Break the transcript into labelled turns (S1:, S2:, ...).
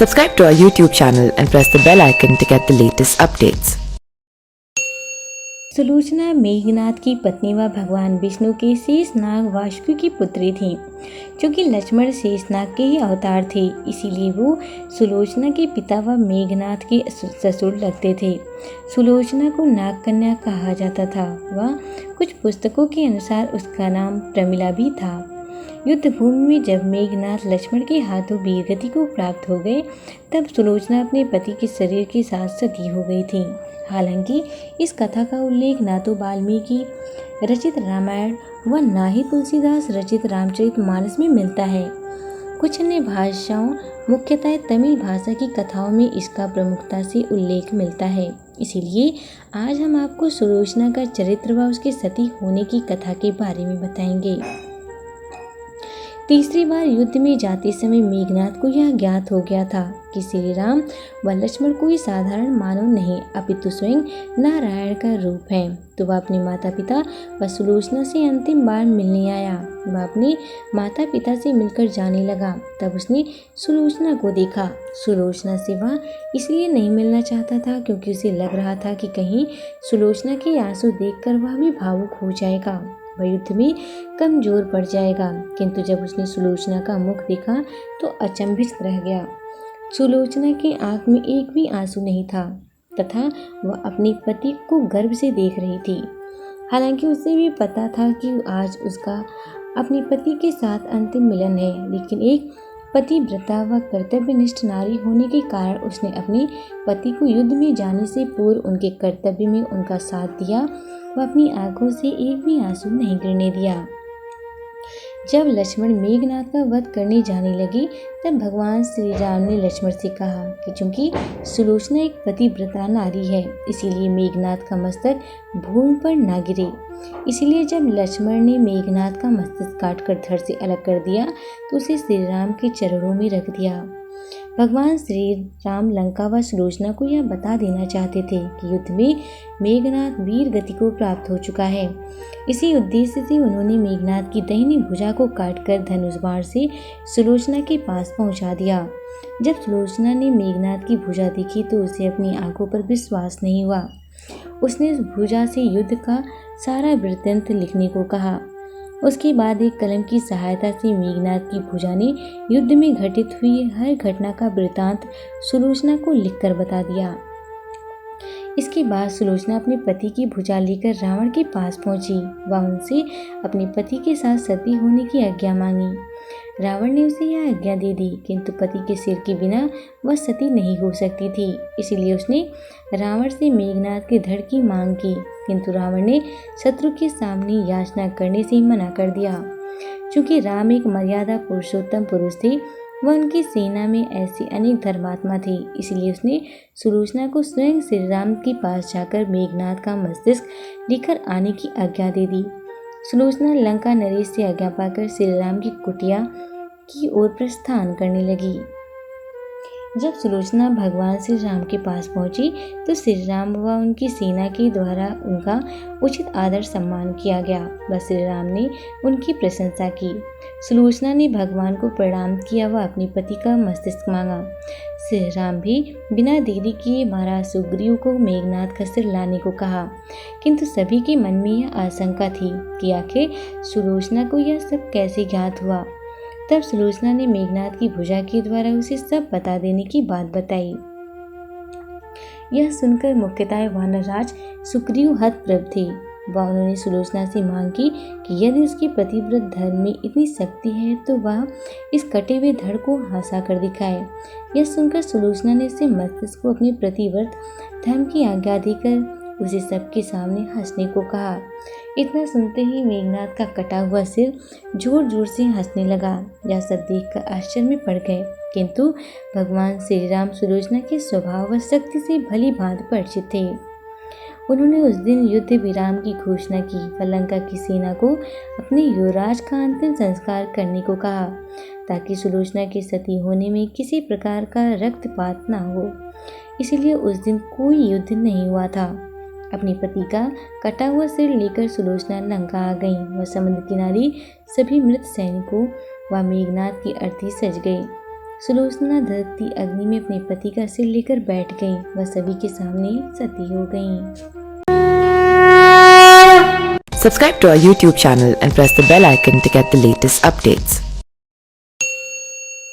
S1: Subscribe to our YouTube channel and press the bell icon to get the latest updates.
S2: Sulochana Meghnath की पत्नी व भगवान विष्णु के शेषनाग वासुकी की पुत्री थी, जो कि लक्ष्मण शेषनाग के ही अवतार थे। इसीलिए वो सुलोचना के पिता व मेघनाथ के ससुर लगते थे। सुलोचना को नाग कन्या कहा जाता था व कुछ पुस्तकों के अनुसार उसका नाम प्रमिला भी था। युद्ध भूमि में जब मेघनाथ लक्ष्मण के हाथों वीरगति को प्राप्त हो गए, तब सुलोचना अपने पति के शरीर के साथ सती हो गई थी। हालांकि इस कथा का उल्लेख ना तो वाल्मीकि रचित रामायण व ना ही तुलसीदास रचित रामचरितमानस में मिलता है। कुछ अन्य भाषाओं, मुख्यतः तमिल भाषा की कथाओं में इसका प्रमुखता से उल्लेख मिलता है। इसीलिए आज हम आपको सुलोचना का चरित्र व उसके सती होने की कथा के बारे में बताएंगे। तीसरी बार युद्ध में जाते समय मेघनाथ को यह ज्ञात हो गया था कि श्री राम व लक्ष्मण कोई साधारण मानव नहीं, अपितु स्वयं नारायण का रूप है। तो वह अपने माता पिता व सुलोचना से अंतिम बार मिलने आया। वह अपने माता पिता से मिलकर जाने लगा। तब उसने सुलोचना को देखा। सुलोचना से वह इसलिए नहीं मिलना चाहता था क्योंकि उसे लग रहा था कि कहीं सुलोचना के आंसू देखकर वह भी भावुक हो जाएगा, वह युद्ध में कमजोर पड़ जाएगा। किंतु जब उसने सुलोचना का मुख देखा तो अचंभित रह गया। सुलोचना की आंख में एक भी आंसू नहीं था तथा वह अपने पति को गर्व से देख रही थी। हालांकि उसे भी पता था कि आज उसका अपने पति के साथ अंतिम मिलन है, लेकिन एक पतिव्रता व कर्तव्यनिष्ठ नारी होने के कारण उसने अपने पति को युद्ध में जाने से पूर्व उनके कर्तव्य में उनका साथ दिया व अपनी आंखों से एक भी आंसू नहीं गिरने दिया। जब लक्ष्मण मेघनाथ का वध करने जाने लगी, तब भगवान श्री राम ने लक्ष्मण से कहा कि चूंकि सुलोचना एक पतिव्रता नारी है, इसीलिए मेघनाथ का मस्तक भूमि पर न गिरे। इसलिए जब लक्ष्मण ने मेघनाथ का मस्तक काटकर धड़ से अलग कर दिया तो उसे श्री राम के चरणों में रख दिया। भगवान श्री राम लंका व सुलोचना को यह बता देना चाहते थे कि युद्ध में मेघनाथ वीर गति को प्राप्त हो चुका है। इसी उद्देश्य से उन्होंने मेघनाथ की दाहिनी भुजा को काटकर धनुष बाण से सुलोचना के पास पहुंचा दिया। जब सुलोचना ने मेघनाथ की भुजा देखी तो उसे अपनी आंखों पर विश्वास नहीं हुआ। उसने उस भुजा से युद्ध का सारा वृत्तांत लिखने को कहा। उसके बाद एक कलम की सहायता से मेघनाथ की भुजा ने युद्ध में घटित हुई हर घटना का वृत्तांत सुलोचना को लिखकर बता दिया। इसके बाद सुलोचना अपने पति की भुजा लेकर रावण के पास पहुंची व उनसे अपने पति के साथ सती होने की आज्ञा मांगी। रावण ने उसे यह आज्ञा दे दी, किंतु पति के सिर के बिना वह सती नहीं हो सकती थी। इसीलिए उसने रावण से मेघनाथ के धड़ की मांग की, किंतु रावण ने शत्रु के सामने याचना करने से मना कर दिया। चूंकि राम एक मर्यादा पुरुषोत्तम पुरुष थे व उनकी सेना में ऐसे अनेक धर्मात्मा थे, इसलिए उसने सुलोचना को स्वयं श्री राम के पास जाकर मेघनाथ का मस्तिष्क लेकर आने की आज्ञा दे दी। सुलोचना लंका नरेश से आज्ञा पाकर श्री राम की कुटिया की ओर प्रस्थान करने लगी। जब सुलोचना भगवान श्री राम के पास पहुंची तो श्री राम व उनकी सेना के द्वारा उनका उचित आदर सम्मान किया गया व श्री राम ने उनकी प्रशंसा की। सुलोचना ने भगवान को प्रणाम किया व अपने पति का मस्तिष्क मांगा। श्री राम भी बिना देरी किए महाराज सुग्रीव को मेघनाथ का सिर लाने को कहा, किंतु सभी के मन में यह आशंका थी कि आखिर सुलोचना को यह सब कैसे ज्ञात हुआ। तब सुलोचना ने मेघनाथ की भुजा के द्वारा उसे सब बता देने की बात बताई। यह सुनकर मुख्यतः वानरराज सुग्रीव हतप्रभ थे व उन्होंने सुलोचना से मांग की कि यदि उसके पतिव्रत धर्म में इतनी शक्ति है तो वह इस कटे हुए धड़ को हंसा कर दिखाए। यह सुनकर सुलोचना ने उससे मस्तिष्क को अपने प्रतिव्रत धर्म की आज्ञा देकर उसे सबके सामने हंसने को कहा। इतना सुनते ही मेघनाथ का कटा हुआ सिर जोर जोर से हंसने लगा। यह सब देखकर आश्चर्य में पड़ गए, किंतु भगवान श्री राम सुलोचना के स्वभाव व शक्ति से भली भांति परिचित थे। उन्होंने उस दिन युद्ध विराम की घोषणा की व लंका की सेना को अपने युवराज का अंतिम संस्कार करने को कहा, ताकि सुलोचना के सती होने में किसी प्रकार का रक्तपात न हो। इसलिए उस दिन कोई युद्ध नहीं हुआ था। अपने पति का कटा हुआ सिर लेकर सुलोचना लंका आ गई व समुद्र किनारे सभी मृत सैनिकों व मेघनाथ की अर्थी सज गई। सुलोचना धधकती अग्नि में अपने पति का सिर लेकर बैठ गई। वह सभी के सामने सती हो गईं।
S1: Subscribe to our YouTube channel and press the bell icon to get the latest updates.